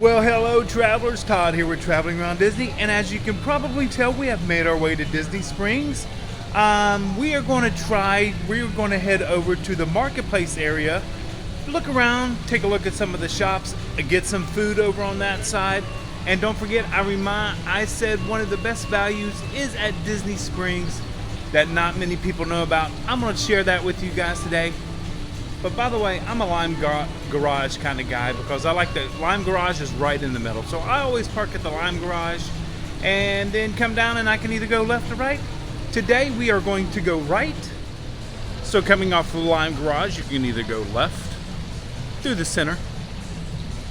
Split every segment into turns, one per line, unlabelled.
Well, hello travelers, Todd here with Traveling Around Disney, and as you can probably tell, we have made our way to Disney Springs. We are going to head over to the marketplace area, look around, take a look at some of the shops, get some food over on that side. And don't forget, I said one of the best values is at Disney Springs that not many people know about. I'm going to share that with you guys today. But by the way, I'm a Lime Garage kind of guy because I like the Lime Garage is right in the middle. So I always park at the Lime Garage and then come down and I can either go left or right. Today we are going to go right. So coming off the Lime Garage, you can either go left through the center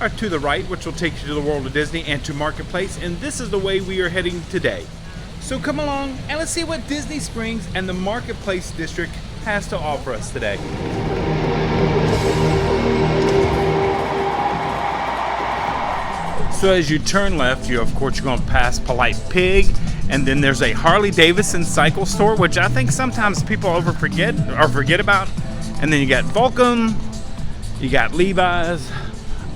or to the right, which will take you to the World of Disney and to Marketplace. And this is the way we are heading today. So come along and let's see what Disney Springs and the Marketplace District has to offer us today. So as you turn left, you're going to pass Polite Pig, and then there's a Harley Davidson cycle store, which I think sometimes people forget about. And then you got Volcom, you got Levi's.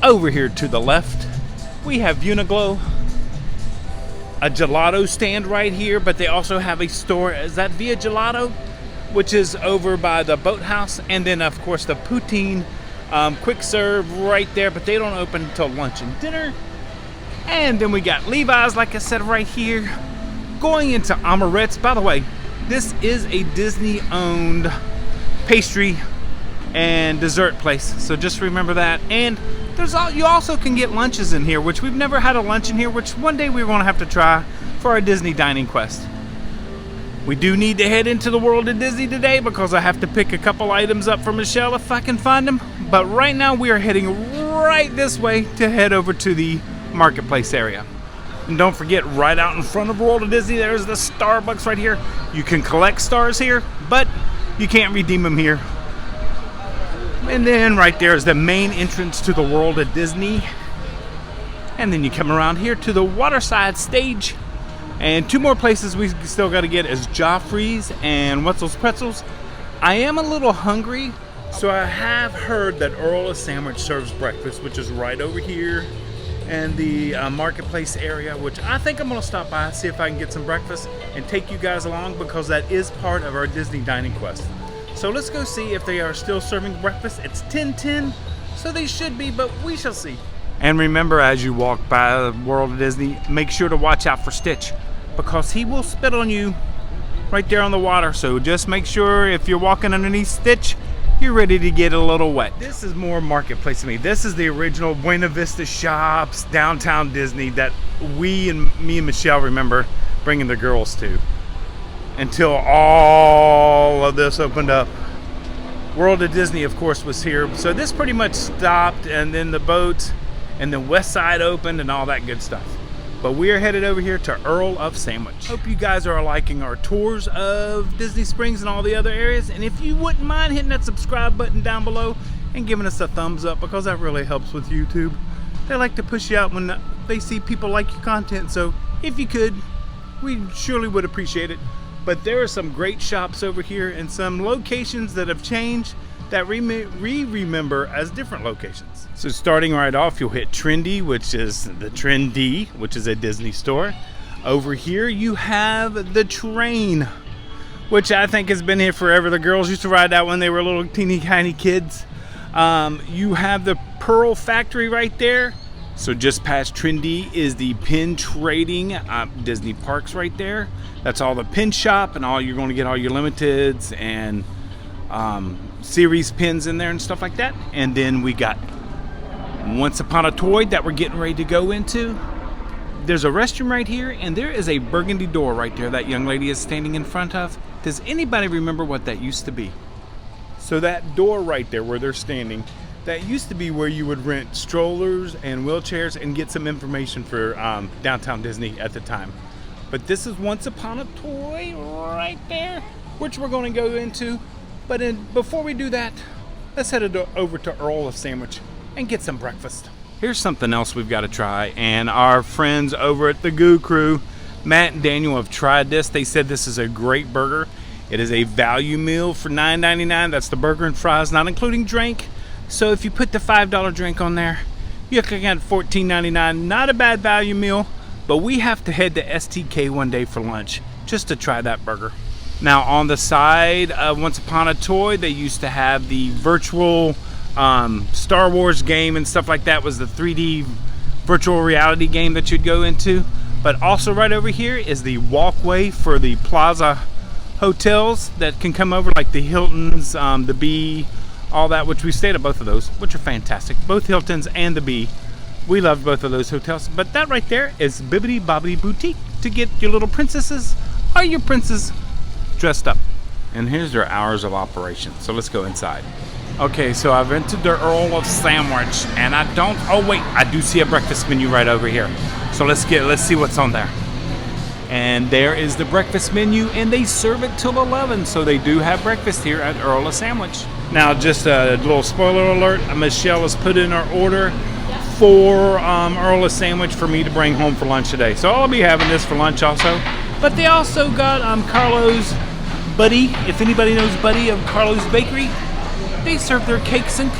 Over here to the left, we have Uniqlo, a gelato stand right here, but they also have a store, is that Via Gelato, which is over by the boathouse, and then of course the Poutine quick serve right there, but they don't open until lunch and dinner. And then we got Levi's, like I said, right here. Going into Amorette's. By the way, this is a Disney-owned pastry and dessert place, so just remember that. And you also can get lunches in here, which we've never had a lunch in here, which one day we're going to have to try for our Disney dining quest. We do need to head into the World of Disney today because I have to pick a couple items up for Michelle if I can find them. But right now we are heading right this way to head over to the Marketplace area. And don't forget, right out in front of World of Disney, there's the Starbucks right here. You can collect stars here, but you can't redeem them here. And then right there is the main entrance to the World of Disney. And then you come around here to the Waterside stage. And two more places we still got to get is Joffrey's and Wetzel's Pretzels. I am a little hungry, so I have heard that Earl of Sandwich serves breakfast, which is right over here in the Marketplace area, which I think I'm going to stop by, see if I can get some breakfast and take you guys along because that is part of our Disney dining quest. So let's go see if they are still serving breakfast. It's 10:10, so they should be, but we shall see. And remember, as you walk by the World of Disney, make sure to watch out for Stitch because he will spit on you right there on the water. So just make sure if you're walking underneath Stitch, you're ready to get a little wet. This is more Marketplace to me. This is the original Buena Vista Shops, downtown Disney that me and Michelle remember bringing the girls to until all of this opened up. World of Disney, of course, was here. So this pretty much stopped, and then the boats and the West Side opened and all that good stuff. But we are headed over here to Earl of Sandwich. Hope you guys are liking our tours of Disney Springs and all the other areas. And if you wouldn't mind hitting that subscribe button down below and giving us a thumbs up, because that really helps with YouTube. They like to push you out when they see people like your content. So if you could, we surely would appreciate it. But there are some great shops over here and some locations that have changed that we remember as different locations. So starting right off, you'll hit Trendy, which is the Trendy, which is a Disney store. Over here you have the Train, which I think has been here forever. The girls used to ride that when they were little teeny tiny kids. You have the Pearl Factory right there. So just past Trendy is the Pin Trading Disney Parks right there. That's all the pin shop and all you're going to get all your limiteds and series pins in there and stuff like that. And then we got Once Upon a Toy that we're getting ready to go into. There's a restroom right here, and there is a burgundy door right there that young lady is standing in front of. Does anybody remember what that used to be? So that door right there where they're standing, that used to be where you would rent strollers and wheelchairs and get some information for downtown Disney at the time. But this is Once Upon a Toy right there, which we're going to go into. But before we do that, let's head over to Earl of Sandwich and get some breakfast. Here's something else we've got to try, and our friends over at the Goo Crew, Matt and Daniel, have tried this. They said this is a great burger. It is a value meal for $9.99. That's the burger and fries, not including drink. So if you put the $5 drink on there, You're looking at $14.99. Not a bad value meal, but we have to head to STK one day for lunch just to try that burger. Now on the side, Once Upon a Toy, they used to have the virtual Star Wars game and stuff like that. Was the 3D virtual reality game that you'd go into. But also right over here is the walkway for the Plaza hotels that can come over, like the Hiltons, the B, all that, which we stayed at both of those, which are fantastic. Both Hiltons and the B. We love both of those hotels. But that right there is Bibbidi Bobbidi Boutique to get your little princesses or your princes dressed up. And here's their hours of operation. So let's go inside. Okay, so I've entered the Earl of Sandwich, and oh wait, I do see a breakfast menu right over here. So let's see what's on there. And there is the breakfast menu, and they serve it till 11, so they do have breakfast here at Earl of Sandwich. Now, just a little spoiler alert, Michelle has put in our order for Earl of Sandwich for me to bring home for lunch today. So I'll be having this for lunch also. But they also got Carlo's Buddy. If anybody knows Buddy of Carlo's Bakery, they serve their cakes and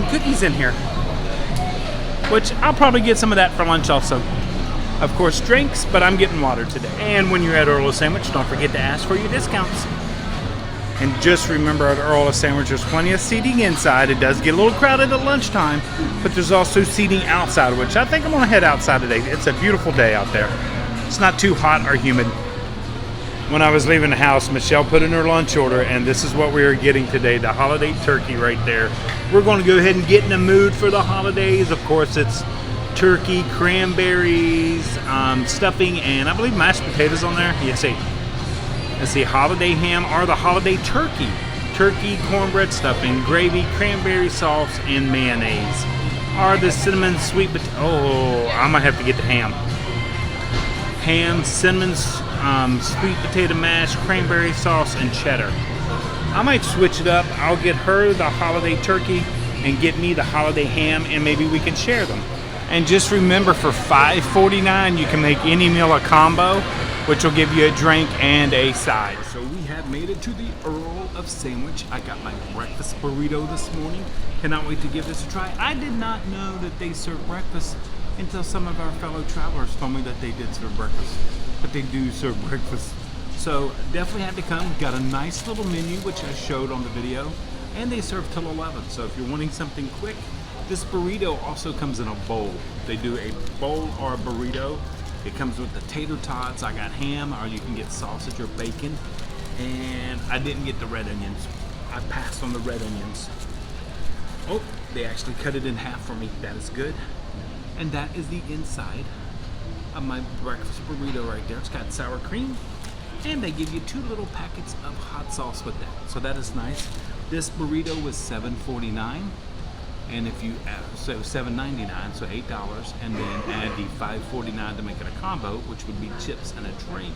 cookies in here, which I'll probably get some of that for lunch also. Of course, drinks, but I'm getting water today. And when you're at Earl of Sandwich, don't forget to ask for your discounts. And just remember, at Earl of Sandwich, there's plenty of seating inside. It does get a little crowded at lunchtime, but there's also seating outside, which I think I'm going to head outside today. It's a beautiful day out there. It's not too hot or humid. When I was leaving the house, Michelle put in her lunch order, and this is what we are getting today, the holiday turkey right there. We're going to go ahead and get in the mood for the holidays. Of course, it's turkey, cranberries, stuffing, and I believe mashed potatoes on there. Let's see, holiday ham or the holiday turkey. Turkey, cornbread stuffing, gravy, cranberry sauce, and mayonnaise. Or the cinnamon sweet potato. Oh, I might have to get the ham. Ham, cinnamon sweet potato mash, cranberry sauce, and cheddar. I might switch it up. I'll get her the holiday turkey and get me the holiday ham, and maybe we can share them. And just remember, for $5.49, you can make any meal a combo, which will give you a drink and a side. So we have made it to the Earl of Sandwich. I got my breakfast burrito this morning. Cannot wait to give this a try. I did not know that they serve breakfast until some of our fellow travelers told me that they did serve breakfast. But they do serve breakfast. So definitely had to come. Got a nice little menu, which I showed on the video. And they serve till 11. So if you're wanting something quick, this burrito also comes in a bowl. They do a bowl or a burrito. It comes with the tater tots. I got ham, or you can get sausage or bacon. And I didn't get the red onions. I passed on the red onions. Oh, they actually cut it in half for me. That is good. And that is the inside of my breakfast burrito right there. It's got sour cream, and they give you 2 little packets of hot sauce with that. So that is nice. This burrito was $7.49. And if you add, so $7.99, so $8, and then add the $5.49 to make it a combo, which would be chips and a drink.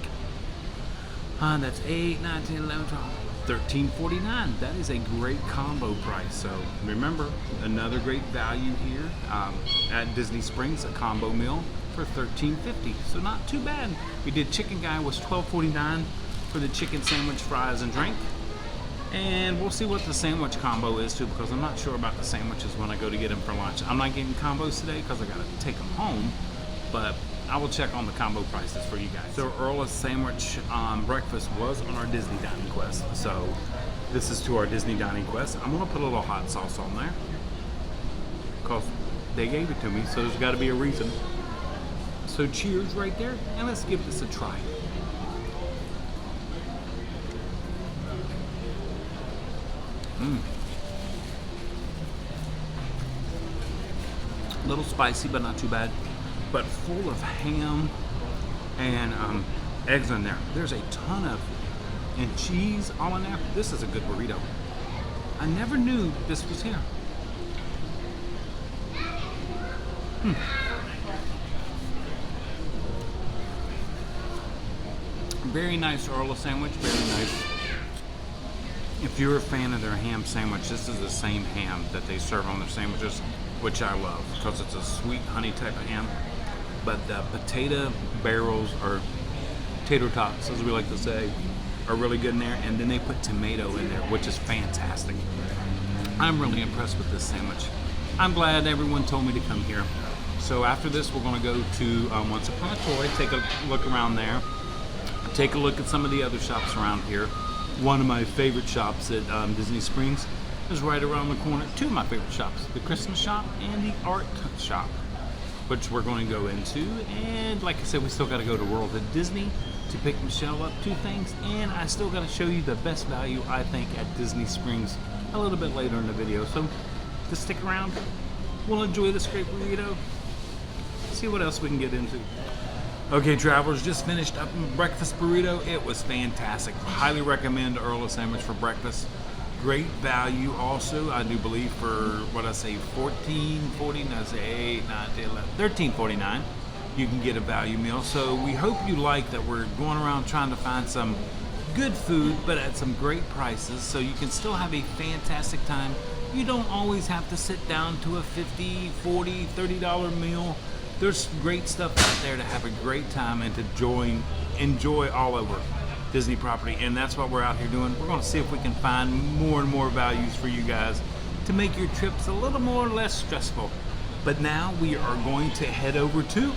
That's 8, 9, 10, 11, 12, $13.49. That is a great combo price. So remember, another great value here at Disney Springs, a combo meal for $13.50. So not too bad. We did chicken guy was $12.49 for the chicken sandwich, fries, and drink. And we'll see what the sandwich combo is too, because I'm not sure about the sandwiches when I go to get them for lunch. I'm not getting combos today because I got to take them home, but I will check on the combo prices for you guys. So Earl of Sandwich breakfast was on our Disney Dining Quest. So this is to our Disney Dining Quest. I'm going to put a little hot sauce on there because they gave it to me, so there's got to be a reason. So cheers right there, and let's give this a try. A little spicy, but not too bad. But full of ham and eggs in there. There's a ton of and cheese all in there. This is a good burrito. I never knew this was here. Very nice Earl of Sandwich. Very nice. If you're a fan of their ham sandwich, this is the same ham that they serve on their sandwiches, which I love because it's a sweet honey type of ham. But the potato barrels, or tater tots as we like to say, are really good in there. And then they put tomato in there, which is fantastic. I'm really impressed with this sandwich. I'm glad everyone told me to come here. So after this, we're going to go to Once Upon a Toy, take a look around there, take a look at some of the other shops around here. One of my favorite shops at Disney Springs is right around the corner. Two of my favorite shops, the Christmas shop and the art shop, which we're going to go into. And like I said, we still got to go to World of Disney to pick Michelle up 2 things, and I still got to show you the best value I think at Disney Springs a little bit later in the video. So just stick around. We'll enjoy this great burrito. See what else we can get into. Okay, travelers, just finished up breakfast burrito. It was fantastic. Highly recommend Earl of Sandwich for breakfast. Great value also, I do believe, for what I say, $14.49, I say 8, 9, 10, 11, $13.49. You can get a value meal. So we hope you like that we're going around trying to find some good food, but at some great prices, so you can still have a fantastic time. You don't always have to sit down to a $50, $40, $30 meal. There's great stuff out there to have a great time and to enjoy all over Disney property, and that's what we're out here doing. We're going to see if we can find more and more values for you guys to make your trips a little more or less stressful. But now we are going to head over to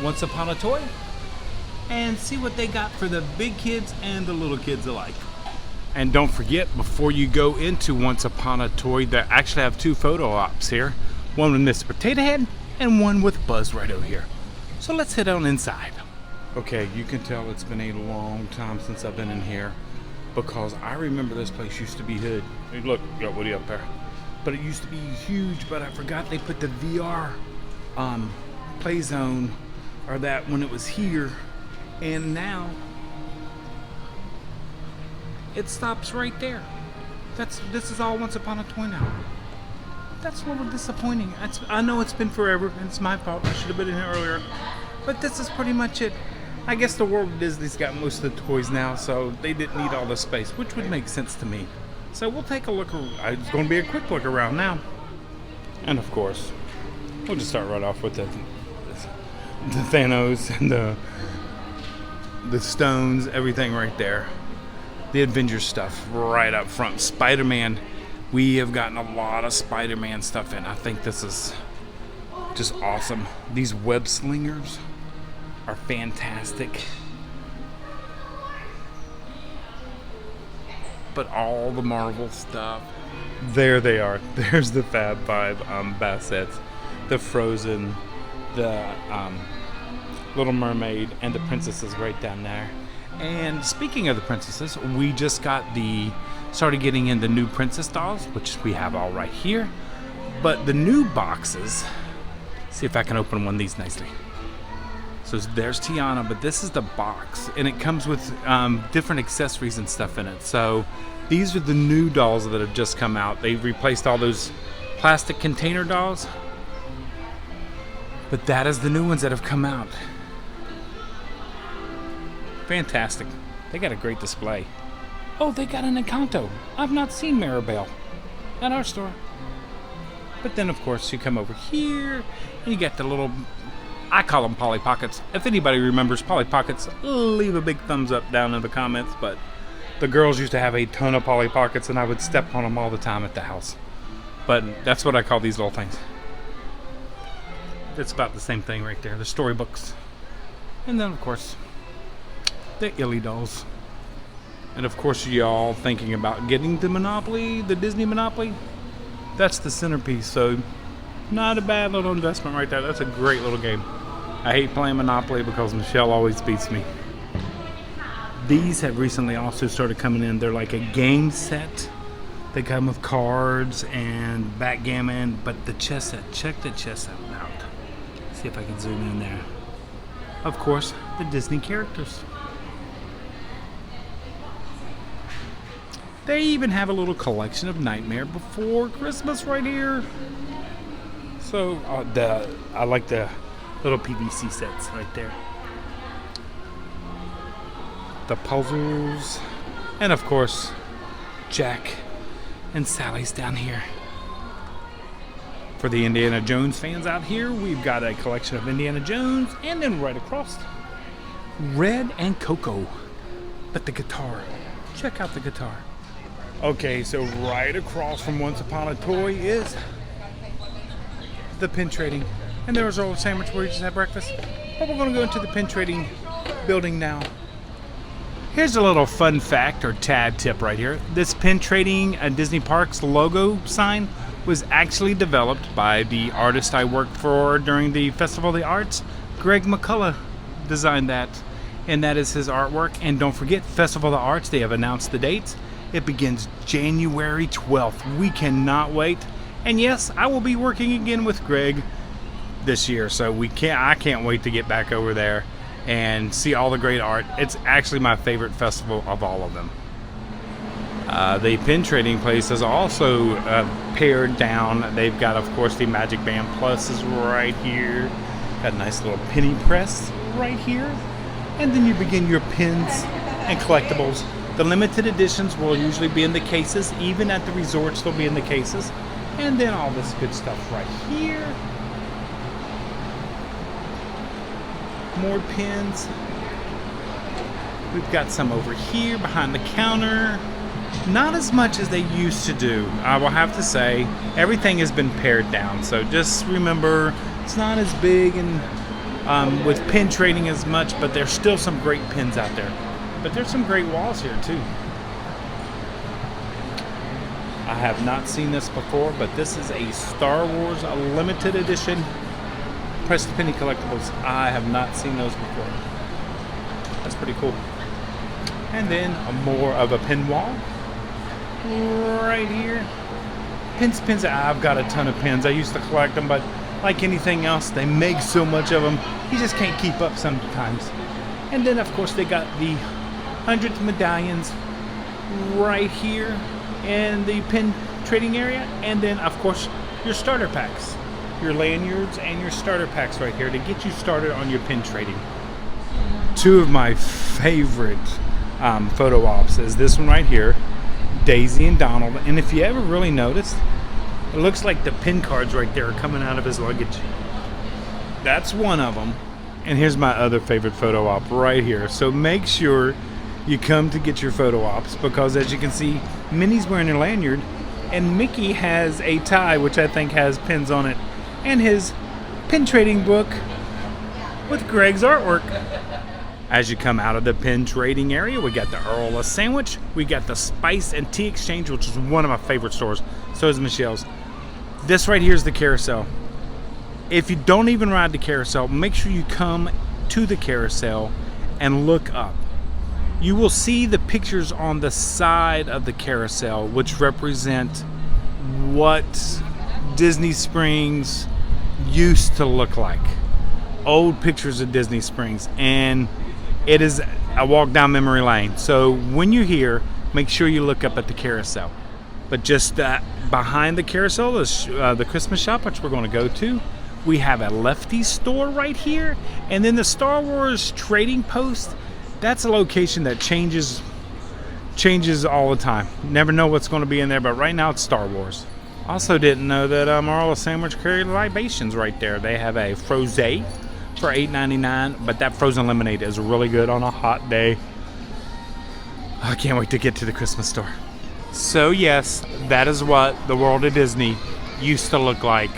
Once Upon a Toy and see what they got for the big kids and the little kids alike. And don't forget, before you go into Once Upon a Toy, they actually have 2 photo ops here. One with Mr. Potato Head and one with Buzz right over here. So let's head on inside. Okay, you can tell it's been a long time since I've been in here, because I remember this place used to be hood. Hey, look, got Woody up there. But it used to be huge, but I forgot they put the VR play zone, or that when it was here, and now it stops right there. This is all Once Upon a Toy now. That's a little disappointing. I know it's been forever, and it's my fault. I should have been in here earlier. But this is pretty much it. I guess the World of Disney's got most of the toys now, so they didn't need all the space, which would make sense to me. So we'll take a look. It's going to be a quick look around now. And of course, we'll just start right off with the Thanos and the stones, everything right there. The Avengers stuff right up front. Spider-Man. We have gotten a lot of Spider-Man stuff in. I think this is just awesome. These web slingers are fantastic. But all the Marvel stuff, there they are. There's the Fab Five Bassets, the Frozen, the Little Mermaid, and the princesses right down there. And speaking of the princesses, we just started getting in the new princess dolls, which we have all right here. But the new boxes, see if I can open one of these nicely. So there's Tiana, but this is the box, and it comes with different accessories and stuff in it. So these are the new dolls that have just come out. They've replaced all those plastic container dolls, but that is the new ones that have come out. Fantastic. They got a great display. Oh, they got an Encanto. I've not seen Maribel at our store. But then, of course, you come over here, and you get the little, I call them Polly Pockets. If anybody remembers Polly Pockets, leave a big thumbs up down in the comments. But the girls used to have a ton of Polly Pockets, and I would step on them all the time at the house. But that's what I call these little things. It's about the same thing right there, the storybooks. And then, of course, the Illy dolls. And of course, y'all thinking about getting the Monopoly, the Disney Monopoly? That's the centerpiece, so not a bad little investment right there. That's a great little game. I hate playing Monopoly because Michelle always beats me. These have recently also started coming in. They're like a game set. They come with cards and backgammon, but the chess set, check the chess set out. See if I can zoom in there. Of course, the Disney characters. They even have a little collection of Nightmare Before Christmas right here. So I like the little PVC sets right there. The puzzles. And of course, Jack and Sally's down here. For the Indiana Jones fans out here, we've got a collection of Indiana Jones, and then right across, Red and Coco. But the guitar, check out the guitar. Okay, so right across from Once Upon a Toy is the pin trading. And there was Earl of Sandwich where we just had breakfast. But we're going to go into the pin trading building now. Here's a little fun fact or tad tip right here. This pin trading at Disney Parks logo sign was actually developed by the artist I worked for during the Festival of the Arts. Greg McCullough designed that, and that is his artwork. And don't forget, Festival of the Arts, they have announced the dates. It begins January 12th. We cannot wait. And yes, I will be working again with Greg this year, so I can't wait to get back over there and see all the great art. It's actually my favorite festival of all of them. The pin trading place is also pared down. They've got, of course, the Magic Band Plus is right here. Got a nice little penny press right here. And then you begin your pins and collectibles. The limited editions will usually be in the cases. Even at the resorts, they'll be in the cases. And then all this good stuff right here. More pins. We've got some over here behind the counter. Not as much as they used to do. I will have to say, everything has been pared down. So just remember, it's not as big and with pin trading as much, but there's still some great pins out there. But there's some great walls here too. I have not seen this before, but this is a Star Wars limited edition pressed penny collectibles. I have not seen those before. That's pretty cool. And then more of a pin wall right here. Pins. I've got a ton of pins. I used to collect them, but like anything else, they make so much of them, you just can't keep up sometimes. And then, of course, they got the 100th medallions right here in the pin trading area. And then, of course, your starter packs. Your lanyards and your starter packs right here to get you started on your pin trading. Two of my favorite photo ops is this one right here, Daisy and Donald. And if you ever really noticed, it looks like the pin cards right there are coming out of his luggage. That's one of them. And here's my other favorite photo op right here. So make sure you come to get your photo ops, because as you can see, Minnie's wearing a lanyard and Mickey has a tie, which I think has pins on it, and his pin trading book with Greg's artwork. As you come out of the pin trading area, we got the Earl of Sandwich, we got the Spice and Tea Exchange, which is one of my favorite stores. So is Michelle's. This right here is the carousel. If you don't even ride the carousel, make sure you come to the carousel and look up. You will see the pictures on the side of the carousel, which represent what Disney Springs used to look like. Old pictures of Disney Springs, and it is a walk down memory lane. So when you're here, make sure you look up at the carousel. But just behind the carousel is the Christmas shop, which we're going to go to. We have a Lefty store right here, and then the Star Wars trading post. That's a location that changes all the time. Never know what's going to be in there, but right now it's Star Wars. Also didn't know that Earl of Sandwich carried libations right there. They have a Frosé for $8.99, but that frozen lemonade is really good on a hot day. I can't wait to get to the Christmas store. So yes, that is what the world of Disney used to look like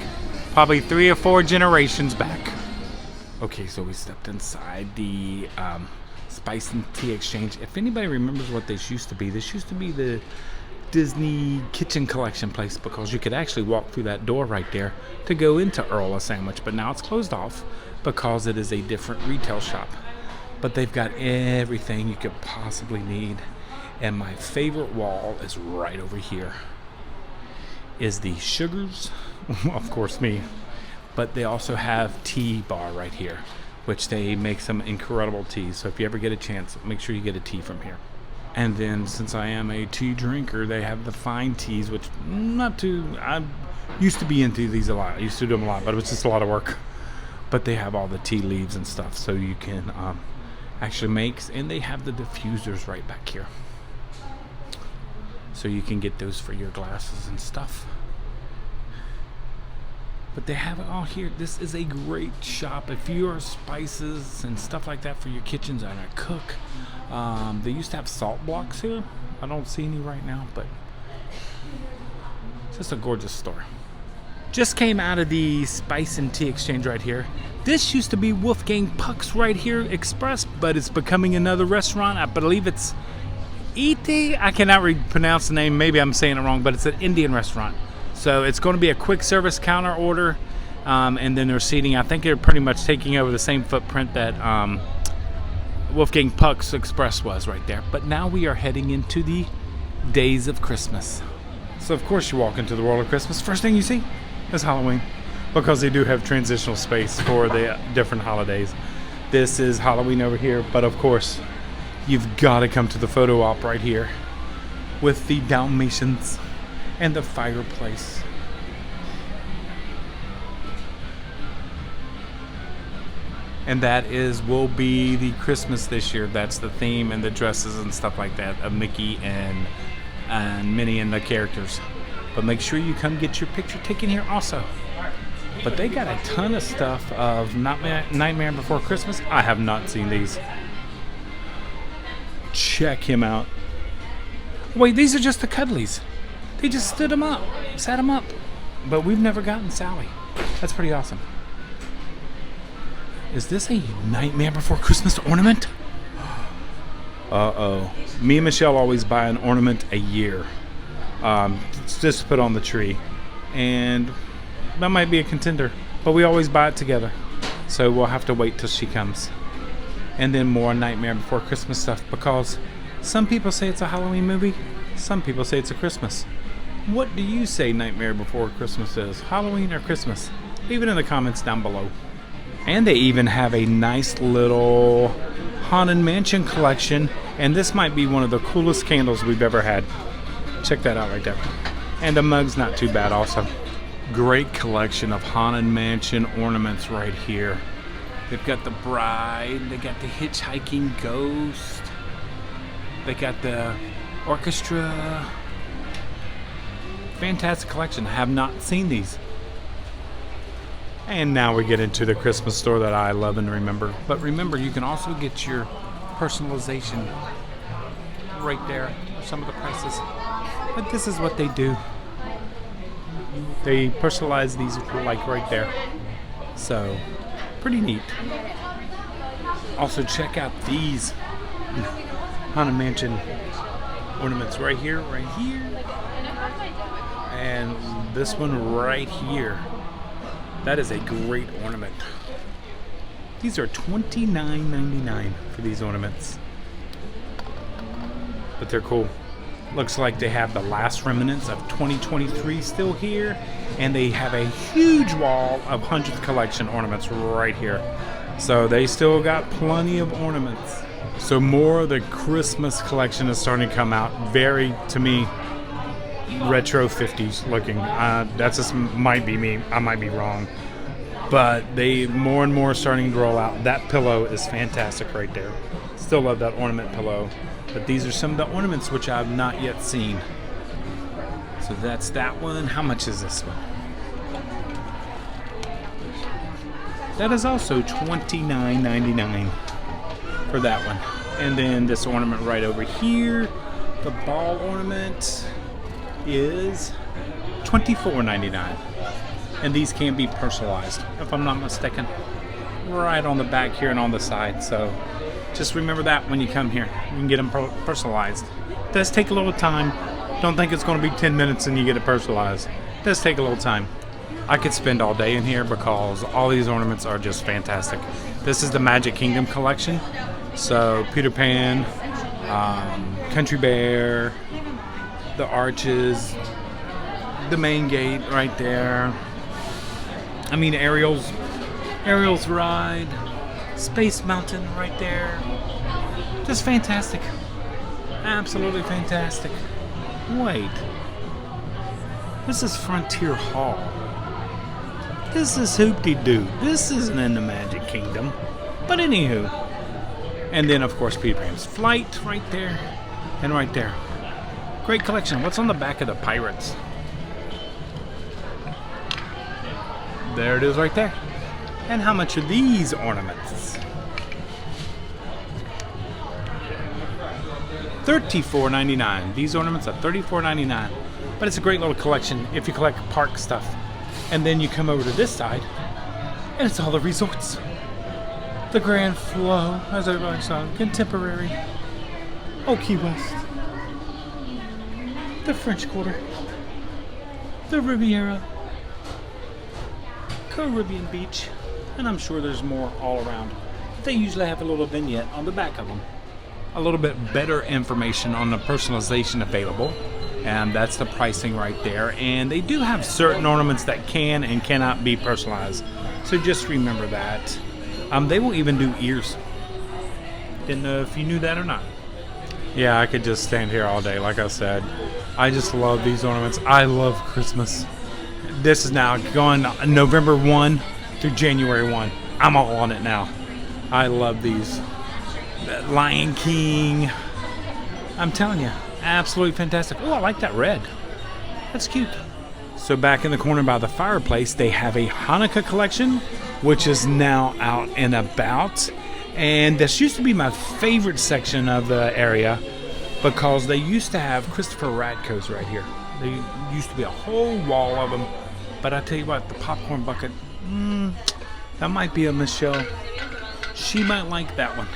probably 3 or 4 generations back. Okay, so we stepped inside the Spice and Tea Exchange. If anybody remembers what this used to be the Disney kitchen collection place, because you could actually walk through that door right there to go into Earl of Sandwich, but now it's closed off because it is a different retail shop. But they've got everything you could possibly need. And my favorite wall is right over here. Is the sugars, of course me, but they also have tea bar right here, which they make some incredible teas. So if you ever get a chance, make sure you get a tea from here. And then, since I am a tea drinker, they have the fine teas, which I used to be into these a lot. I used to do them a lot, but it was just a lot of work. But they have all the tea leaves and stuff, so you can actually make, and they have the diffusers right back here. So you can get those for your glasses and stuff. But they have it all here. This is a great shop if you are spices and stuff like that for your kitchens and a cook. They used to have salt blocks here. I don't see any right now, but It's just a gorgeous store. Just came out of the Spice and Tea Exchange right here. This used to be Wolfgang Puck's right here Express, but it's becoming another restaurant. I believe it's Iti. I cannot pronounce the name. Maybe I'm saying it wrong, but it's an Indian restaurant. So it's going to be a quick service counter order, and then they're seating. I think they're pretty much taking over the same footprint that Wolfgang Puck's Express was right there. But now we are heading into the days of Christmas. So of course you walk into the world of Christmas. First thing you see is Halloween, because they do have transitional space for the different holidays. This is Halloween over here, but of course you've got to come to the photo op right here with the Dalmatians and the fireplace. And that will be the Christmas this year. That's the theme, and the dresses and stuff like that of Mickey and Minnie and the characters. But make sure you come get your picture taken here also. But they got a ton of stuff of Nightmare Before Christmas. I have not seen these. Check him out. Wait, these are just the Cuddlies. They just sat them up. But we've never gotten Sally. That's pretty awesome. Is this a Nightmare Before Christmas ornament? Uh-oh. Me and Michelle always buy an ornament a year. Just to put on the tree. And that might be a contender. But we always buy it together. So we'll have to wait till she comes. And then more Nightmare Before Christmas stuff. Because some people say it's a Halloween movie. Some people say it's a Christmas. What do you say Nightmare Before Christmas is? Halloween or Christmas? Leave it in the comments down below. And they even have a nice little Haunted Mansion collection. And this might be one of the coolest candles we've ever had. Check that out right there. And the mug's not too bad also. Great collection of Haunted Mansion ornaments right here. They've got the bride. They got the hitchhiking ghost. They got the orchestra. Fantastic collection. I have not seen these. And now we get into the Christmas store that I love and remember. But remember, you can also get your personalization right there. Some of the prices. But this is what they do. They personalize these like right there. So, pretty neat. Also, check out these Haunted Mansion ornaments right here. And this one right here. That is a great ornament. These are $29.99 for these ornaments. But they're cool. Looks like they have the last remnants of 2023 still here. And they have a huge wall of 100th collection ornaments right here. So they still got plenty of ornaments. So more of the Christmas collection is starting to come out. Very, to me, retro 50s looking. That's just might be me. I might be wrong. But they more and more starting to roll out. That pillow is fantastic right there. Still love that ornament pillow. But these are some of the ornaments which I have not yet seen. So that's that one. How much is this one? That is also $29.99 for that one. And then this ornament right over here, the ball ornament, is $24.99. And these can be personalized, if I'm not mistaken. Right on the back here and on the side. So just remember that when you come here. You can get them personalized. It does take a little time. Don't think it's going to be 10 minutes and you get it personalized. It does take a little time. I could spend all day in here because all these ornaments are just fantastic. This is the Magic Kingdom collection. So Peter Pan, Country Bear, the arches, the main gate right there. I mean Ariel's ride, Space Mountain right there. Just fantastic. Absolutely fantastic. Wait. This is Frontier Hall. This is Hoop-de-Doo. This isn't in the Magic Kingdom. But anywho. And then, of course, Peter Pan's Flight right there. And right there. Great collection. What's on the back of the Pirates? There it is right there. And how much are these ornaments? $34.99. These ornaments are $34.99.
But it's a great little collection if you collect park stuff. And then you come over to this side, and it's all the resorts. The Grand Flow, as everybody saw, Contemporary, Old Key West, the French Quarter, the Riviera, Caribbean Beach, and I'm sure there's more all around. They usually have a little vignette on the back of them. A little bit better information on the personalization available, and that's the pricing right there. And they do have certain ornaments that can and cannot be personalized, so just remember that. They will even do ears. Didn't know if you knew that or not. Yeah, I could just stand here all day, like I said. I just love these ornaments. I love Christmas. This is now going November 1 through January 1. I'm all on it now. I love these. Lion King. I'm telling you, absolutely fantastic. Oh, I like that red. That's cute. So back in the corner by the fireplace, they have a Hanukkah collection, which is now out and about. And this used to be my favorite section of the area because they used to have Christopher Radko's right here. There used to be a whole wall of them. But I tell you what, the popcorn bucket, that might be a Michelle. She might like that one.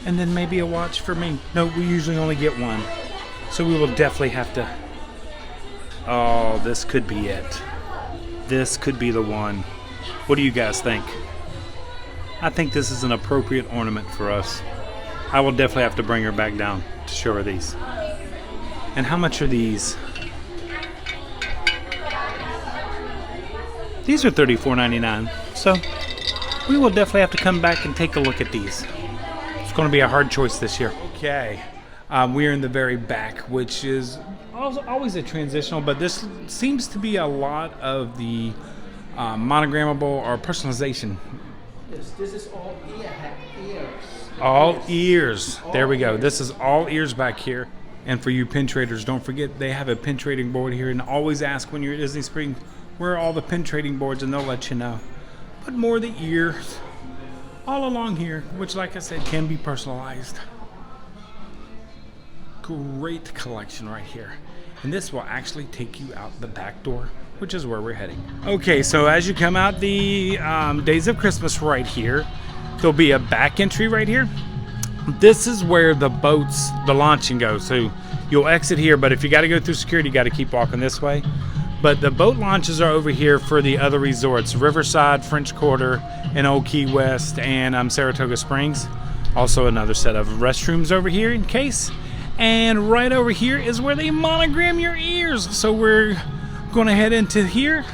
And then maybe a watch for me. No, we usually only get one. So we will definitely have to... Oh, this could be it. This could be the one. What do you guys think? I think this is an appropriate ornament for us. I will definitely have to bring her back down to show her these. And how much are these? These are $34.99. So we will definitely have to come back and take a look at these. It's going to be a hard choice this year. Okay. We're in the very back, which is always a transitional, but this seems to be a lot of the monogrammable or personalization.
This is all ears.
All ears. There we go. This is all ears back here. And for you pin traders, don't forget they have a pin trading board here, and always ask when you're at Disney Springs where are all the pin trading boards, and they'll let you know. But more of the ears all along here, which like I said can be personalized. Great collection right here. And this will actually take you out the back door, which is where we're heading. Okay, so as you come out the Days of Christmas right here, there'll be a back entry right here. This is where the boats, the launching goes. So you'll exit here, but if you got to go through security, you got to keep walking this way. But the boat launches are over here for the other resorts, Riverside, French Quarter, and Old Key West, and Saratoga Springs. Also another set of restrooms over here in case. And right over here is where they monogram your ears. So we're going to head into here.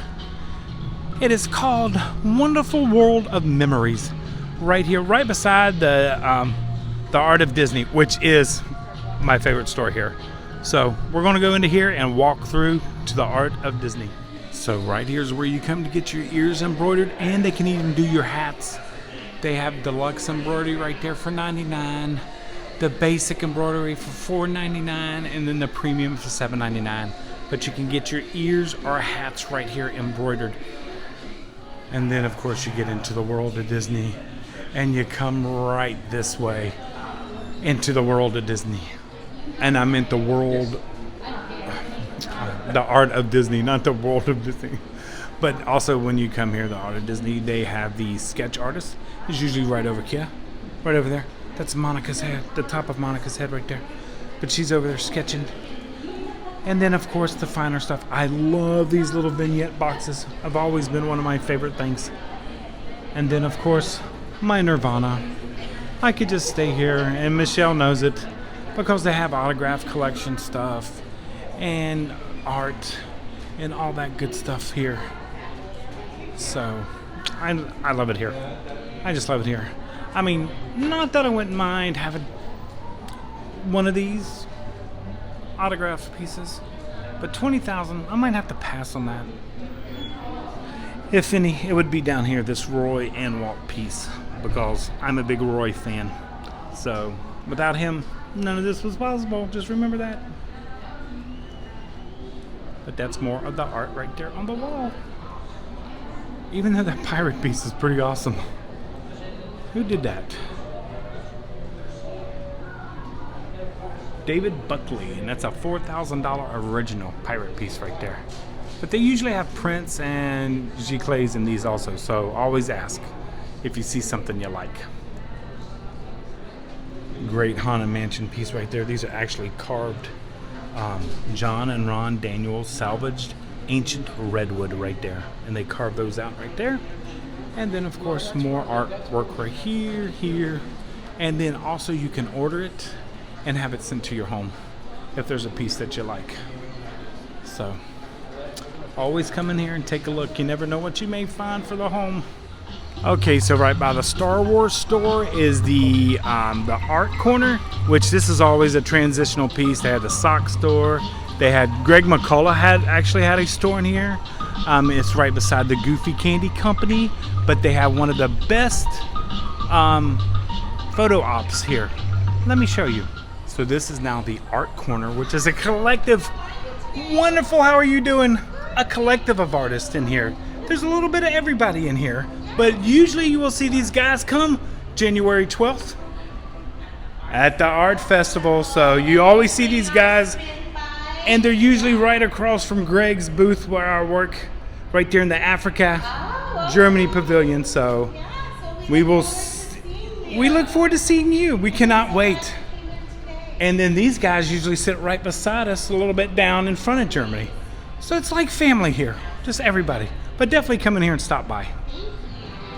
It is called Wonderful World of Memories. Right here, right beside the Art of Disney, which is my favorite store here. So we're going to go into here and walk through to the Art of Disney. So right here is where you come to get your ears embroidered, and they can even do your hats. They have deluxe embroidery right there for $99, the basic embroidery for $4.99, and then the premium for $7.99. But you can get your ears or hats right here embroidered. And then of course you get into the World of Disney, and you come right this way into the World of Disney. And I meant the world, the Art of Disney, not the World of Disney. But also when you come here, the Art of Disney, they have the sketch artist. It's usually right over here, right over there. That's Monica's head, the top of Monica's head right there. But she's over there sketching. And then of course the finer stuff. I love these little vignette boxes. Have always been one of my favorite things. And then of course my Nirvana. I could just stay here, and Michelle knows it, because they have autograph collection stuff and art and all that good stuff here. So I love it here. I just love it here. I mean, not that I wouldn't mind having one of these autograph pieces, but $20,000, I might have to pass on that. If any, it would be down here, this Roy and Walt piece, because I'm a big Roy fan. So without him, none of this was possible. Just remember that. But that's more of the art right there on the wall. Even though that pirate piece is pretty awesome. Who did that? David Buckley, and that's a $4,000 original pirate piece right there. But they usually have prints and giclées in these also, so always ask if you see something you like. Great Haunted Mansion piece right there. These are actually carved John and Ron Daniels salvaged ancient redwood right there, and they carved those out right there. And then of course more artwork right here, and then also you can order it and have it sent to your home if there's a piece that you like. So always come in here and take a look. You never know what you may find for the home. Okay, so right by the Star Wars store is the art corner, which this is always a transitional piece. They had the sock store. They had Greg McCullough actually had a store in here. It's right beside the Goofy Candy Company, but they have one of the best photo ops here. Let me show you. So this is now the art corner, which is a collective. Wonderful. How are you doing? A collective of artists in here. There's a little bit of everybody in here, but usually you will see these guys come January 12th at the art festival. So you always see these guys, and they're usually right across from Greg's booth where I work, right there in the Africa, Germany pavilion. So we look forward to seeing you. We cannot wait. And then these guys usually sit right beside us a little bit down in front of Germany. So it's like family here, just everybody. But definitely come in here and stop by.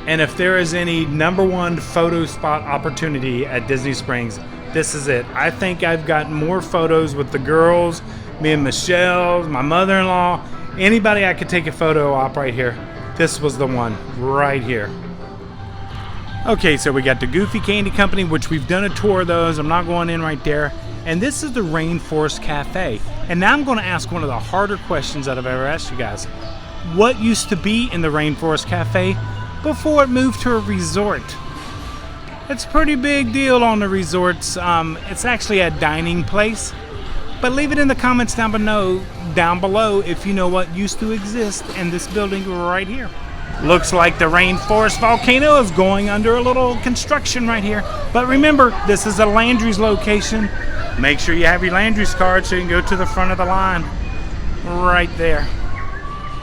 And if there is any #1 photo spot opportunity at Disney Springs, this is it. I think I've gotten more photos with the girls, me and Michelle, my mother-in-law, anybody I could take a photo op right here. This was the one right here. Okay, so we got the Goofy Candy Company, which we've done a tour of those. I'm not going in right there. And this is the Rainforest Cafe. And now I'm going to ask one of the harder questions that I've ever asked you guys. What used to be in the Rainforest Cafe before it moved to a resort? It's a pretty big deal on the resorts. It's actually a dining place. But leave it in the comments down below if you know what used to exist in this building right here. Looks like the Rainforest Volcano is going under a little construction right here. But remember, this is a Landry's location. Make sure you have your Landry's card so you can go to the front of the line. Right there.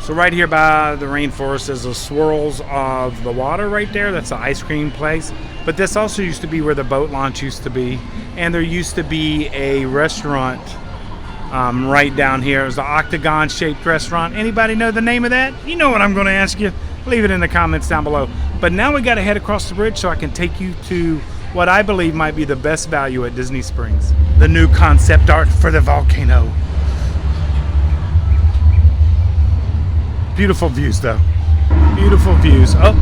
So right here by the rainforest is the swirls of the water right there. That's the ice cream place. But this also used to be where the boat launch used to be. And there used to be a restaurant right down here. It was the octagon-shaped restaurant. Anybody know the name of that? You know what I'm going to ask you. Leave it in the comments down below. But now we got to head across the bridge so I can take you to what I believe might be the best value at Disney Springs. The new concept art for the volcano. Beautiful views though. Beautiful views. Oh,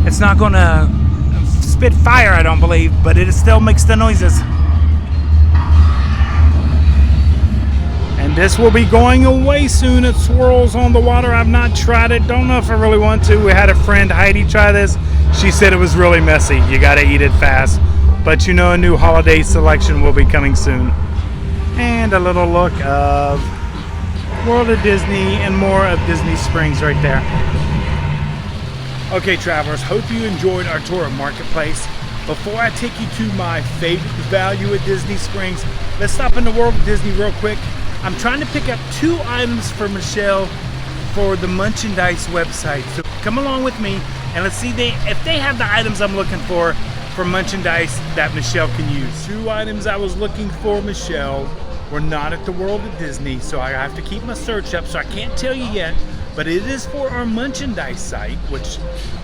it's not gonna spit fire, I don't believe, but it still makes the noises. And this will be going away soon. It swirls on the water. I've not tried it. Don't know if I really want to. We had a friend, Heidi, try this. She said it was really messy. You gotta eat it fast. But you know, a new holiday selection will be coming soon. And a little look of World of Disney and more of Disney Springs right there. Okay, travelers, hope you enjoyed our tour of Marketplace. Before I take you to my favorite value at Disney Springs, let's stop in the World of Disney real quick. I'm trying to pick up 2 items for Michelle for the merchandise website. So come along with me and let's see if they have the items I'm looking for merchandise that Michelle can use. 2 items I was looking for Michelle were not at the World of Disney, so I have to keep my search up, so I can't tell you yet, but it is for our merchandise site, which,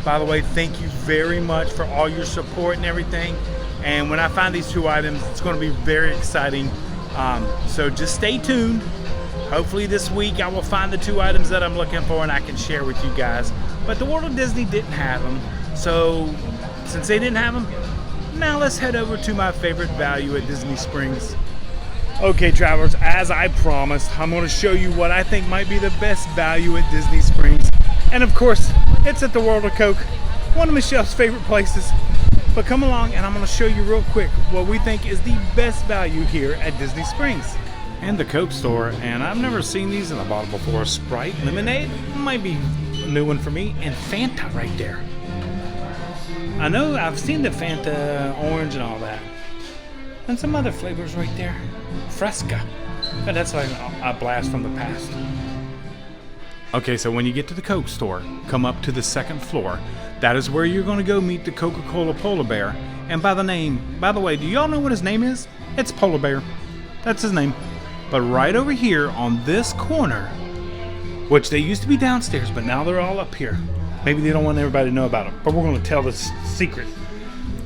by the way, thank you very much for all your support and everything. And when I find these 2 items, it's going to be very exciting. So just stay tuned. Hopefully this week I will find the 2 items that I'm looking for and I can share with you guys. But the World of Disney didn't have them, so since they didn't have them, now let's head over to my favorite value at Disney Springs. Okay, travelers, as I promised, I'm going to show you what I think might be the best value at Disney Springs. And of course, it's at the World of Coke, one of Michelle's favorite places. But come along and I'm going to show you real quick what we think is the best value here at Disney Springs. And the Coke store, and I've never seen these in a bottle before. Sprite, lemonade, might be a new one for me, and Fanta right there. I know I've seen the Fanta orange and all that. And some other flavors right there. Fresca. But that's like a blast from the past. Okay, so when you get to the Coke store, come up to the second floor. That is where you're going to go meet the Coca-Cola Polar Bear. And by the way, do y'all know what his name is? It's Polar Bear. That's his name. But right over here on this corner, which they used to be downstairs, but now they're all up here. Maybe they don't want everybody to know about them, but we're going to tell this secret.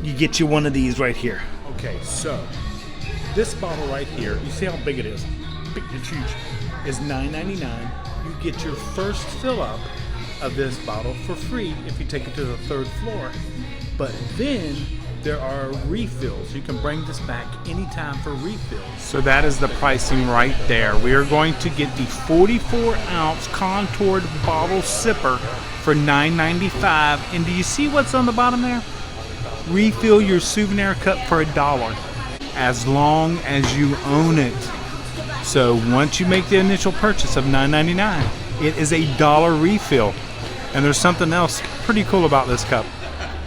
You get you one of these right here. Okay, so this bottle right here, you see how big it is? Big, it's huge. Is $9.99. You get your first fill up of this bottle for free if you take it to the third floor. But then there are refills. You can bring this back anytime for refills. So that is the pricing right there. We are going to get the 44-ounce contoured bottle sipper for $9.95. And do you see what's on the bottom there? Refill your souvenir cup for $1 as long as you own it. So once you make the initial purchase of $9.99, it is $1 refill. And there's something else pretty cool about this cup.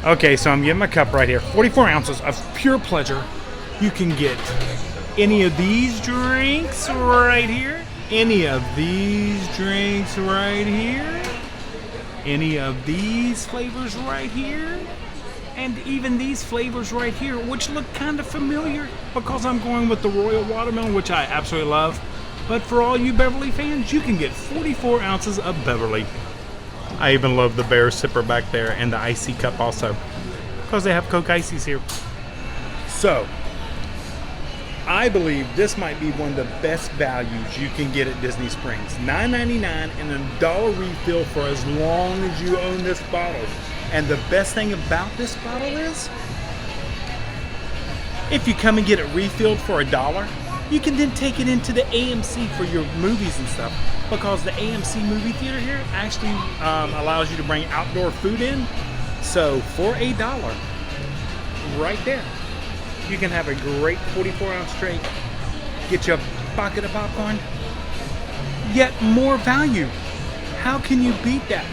Okay, so I'm getting my cup right here. 44 ounces of pure pleasure. You can get any of these drinks right here. Any of these drinks right here. Any of these flavors right here. And even these flavors right here, which look kind of familiar because I'm going with the Royal Watermelon, which I absolutely love. But for all you Beverly fans, you can get 44 ounces of Beverly. I even love the Bear Sipper back there and the icy cup also, because they have Coke Ices here. So, I believe this might be one of the best values you can get at Disney Springs. $9.99 and $1 refill for as long as you own this bottle. And the best thing about this bottle is, if you come and get it refilled for $1, you can then take it into the AMC for your movies and stuff, because the AMC movie theater here actually allows you to bring outdoor food in. So for $1, right there, you can have a great 44-ounce drink, get you a bucket of popcorn, yet more value. How can you beat that?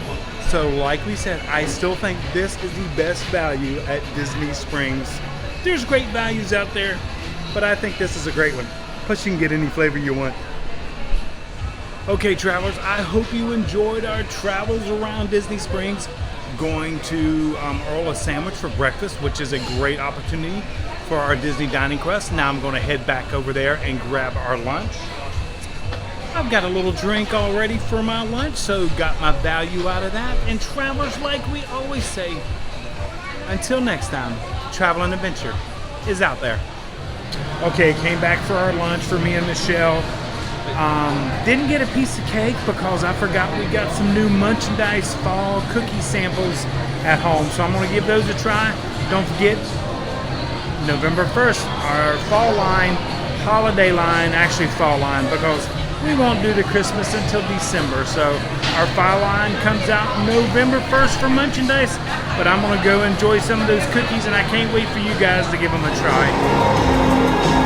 So like we said, I still think this is the best value at Disney Springs. There's great values out there, but I think this is a great one. Plus you can get any flavor you want. Okay, travelers, I hope you enjoyed our travels around Disney Springs. Going to Earl of Sandwich for breakfast, which is a great opportunity for our Disney Dining Quest. Now I'm going to head back over there and grab our lunch. I've got a little drink already for my lunch, so got my value out of that. And travelers, like we always say, until next time, travel and adventure is out there. Okay, came back for our lunch for me and Michelle. Didn't get a piece of cake because I forgot we got some new merchandise fall cookie samples at home, so I'm going to give those a try. Don't forget, November 1st, our fall line, holiday line, actually fall line, because we won't do the Christmas until December. So our fall line comes out November 1st for merchandise, but I'm going to go enjoy some of those cookies, and I can't wait for you guys to give them a try.